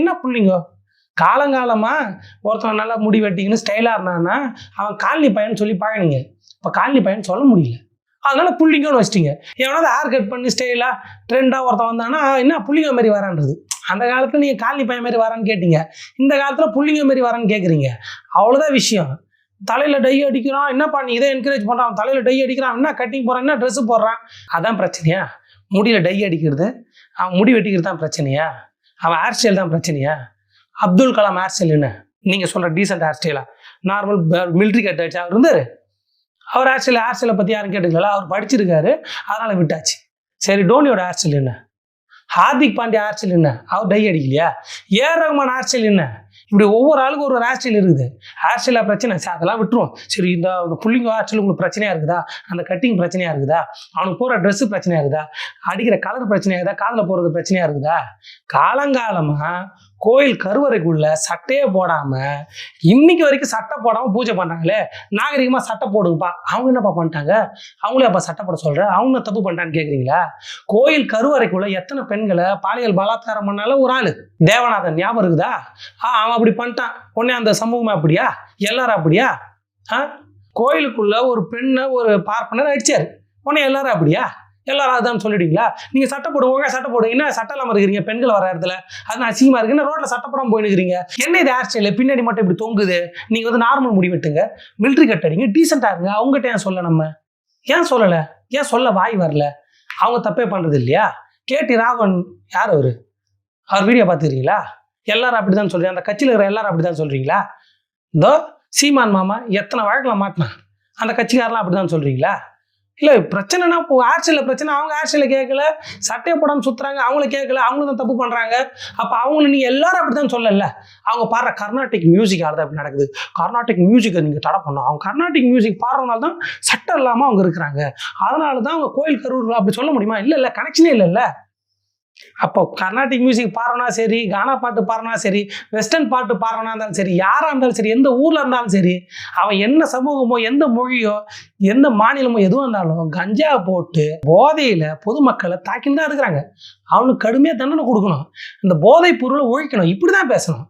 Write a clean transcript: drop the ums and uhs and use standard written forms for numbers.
என்ன புள்ளிங்க காலங்காலமா ஒருத்தன் நல்லா முடி வெட்டிங்கன்னு ஸ்டைலா இருந்தான்னா அவன் காலனி பையன் சொல்லி பழகினீங்க. இப்போ காலனி பையன் சொல்ல முடியல, அதனால புள்ளிங்கன்னு வச்சிட்டீங்க. எவனாவது ஹேர் கட் பண்ணி ஸ்டைலா ட்ரெண்டா ஒருத்தன் வந்தானா என்ன புள்ளிங்க மாதிரி வரான்றது. அந்த காலத்துல நீங்க காலனி பையன் மாதிரி வரான்னு கேட்டீங்க, இந்த காலத்துல புள்ளிங்க மாதிரி வரான்னு கேட்குறீங்க. அவ்வளோதான் விஷயம். தலையில டை அடிக்கிறான், என்னப்பா நீ இதை என்கரேஜ் பண்றான், தலையில டை அடிக்கிறான், என்ன கட்டிங் போறான், என்ன ட்ரெஸ் போடுறான், அதான் பிரச்சனையா? முடியல டை அடிக்கிறது, அவன் முடி வெட்டிக்கிறது தான் பிரச்சனையா? அவன் ஹேர் ஸ்டைல் தான் பிரச்சனையா? அப்துல் கலாம் ஹேர் ஸ்டைல் என்ன நீங்க சொல்ற டீசென்ட் ஹேர் ஸ்டைலா? நார்மல் மிலிட்ரி கட் அடிச்சு அவர் இருந்தாரு. அவர் ஹேர் ஸ்டைலை பத்தி யாரும் கேட்டுக்கல, அவர் படிச்சிருக்காரு, அதனால விட்டாச்சு. சரி, டோனியோட ஹேர் ஸ்டைல் என்ன? ஹார்திக் பாண்டியா ஹேர் ஸ்டைல் என்ன? அவர் டை அடிக்கலையா? ஏஆர் ரஹ்மான் ஹேர் ஸ்டைல் என்ன? இப்படி ஒவ்வொரு ஆளுக்கும் ஒரு ஹேர் ஸ்டைல் இருக்குது. ஹேர் ஸ்டைலாக பிரச்சனை சார், அதெல்லாம் விட்டுருவோம். சரி, இந்த புள்ளிங்க ஹேர் ஸ்டைல் உங்களுக்கு பிரச்சனையா இருக்குதா? அந்த கட்டிங் பிரச்சனையா இருக்குதா? அவனுக்கு போகிற ட்ரெஸ்ஸு பிரச்சனையா இருக்குதா? அடிக்கிற கலர் பிரச்சனையா இருக்குதா? காதில் போகிறது பிரச்சனையா இருக்குதா? காலங்காலமாக கோயில் கருவறைக்குள்ள சட்டையே போடாம இன்னைக்கு வரைக்கும் சட்டை போடாம பூஜை பண்ணாங்களே, நாகரிகமா சட்டை போடுங்கப்பா. அவங்க என்னப்பா பண்ணிட்டாங்க? அவங்களே அப்ப சட்டை போட சொல்ற, அவங்க தப்பு பண்ணிட்டான்னு கேக்குறீங்களா? கோயில் கருவறைக்குள்ள எத்தனை பெண்களை பாலியல் பலாத்காரம் பண்ணாலும் ஒரு ஆளு தேவநாதன் ஞாபகம் இருக்குதா? அவன் அப்படி பண்ணிட்டான், உடனே அந்த சமூகமா அப்படியா? எல்லாரும் அப்படியா? கோயிலுக்குள்ள ஒரு பெண்ணை ஒரு பார்ப்பனர் அடிச்சாரு, உடனே எல்லாரும் அப்படியா? எல்லாரும் அதுதான் சொல்லிடுவீங்களா? நீங்க சட்டை போடுவோங்க, சட்டை போடுங்க, என்ன சட்டை இல்லாம இருக்கிறீங்க பெண்கள் வர இடத்துல, அது அசிங்கமா இருக்கு, என்ன ரோட்ல சட்டை போடாம போயிருக்கிறீங்க, என்ன இது ஹேர் ஸ்டைல் பின்னாடி மட்டும் இப்படி தொங்குது, நீங்க வந்து நார்மல் முடி வெட்டுங்க, மிலிட்ரி கட் அடிங்க, டீசெண்டா இருங்க. அவங்ககிட்ட ஏன் சொல்ல, நம்ம ஏன் சொல்லல? ஏன் சொல்ல வாய் வரல? அவங்க தப்பே பண்றது இல்லையா? கேடி ராகவன் யார் அவரு? அவர் வீடியோ பார்த்துக்கிறீங்களா? எல்லாரும் அப்படிதான் சொல்றீங்க, அந்த கட்சியில் இருக்கிற எல்லாரும் அப்படிதான் சொல்றீங்களா? இதோ சீமான் மாமா எத்தனை வழக்கில் மாட்டினா, அந்த கட்சிக்காரெல்லாம் அப்படிதான் சொல்றீங்களா? இல்லை பிரச்சனைனா இப்போ ஹேர் ஸ்டைலில் பிரச்சனை, அவங்க ஹேர் ஸ்டைலில் கேட்கல, சட்டையை போடாமல் சுற்றுறாங்க, அவங்கள கேட்கல, அவங்களும் தான் தப்பு பண்ணுறாங்க. அப்போ அவங்கள நீங்கள் எல்லாரும் அப்படி தான் சொல்லல. அவங்க பாடுற கர்நாடிக் மியூசிக்கால தான் அப்படி நடக்குது. கர்நாடிக் மியூசிக்கை நீங்கள் தடை பண்ணணும், அவங்க கர்நாடிக் மியூசிக் பாடுறதுனால தான் சட்டம் இல்லாமல் அவங்க இருக்கிறாங்க, அதனால தான் அவங்க கோயில் கரூர் அப்படி சொல்ல முடியுமா? இல்லை, கனெக்ஷனே இல்லைல்ல. அப்போ கர்நாடிக் மியூசிக் பாடுறனா சரி, கானா பாட்டு பாடுறனா சரி, வெஸ்டர்ன் பாட்டு பாடுறனா இருந்தாலும் சரி, யாராக இருந்தாலும் சரி, எந்த ஊரில் இருந்தாலும் சரி, அவன் என்ன சமூகமோ எந்த மொழியோ எந்த மாநிலமோ எதுவும் இருந்தாலும் கஞ்சா போட்டு போதையில் பொதுமக்களை தாக்கின்னு தான் இருக்கிறாங்க. அவனுக்கு கடுமையாக தண்டனை கொடுக்கணும், இந்த போதைப் பொருளை ஒழிக்கணும், இப்படி தான் பேசணும்.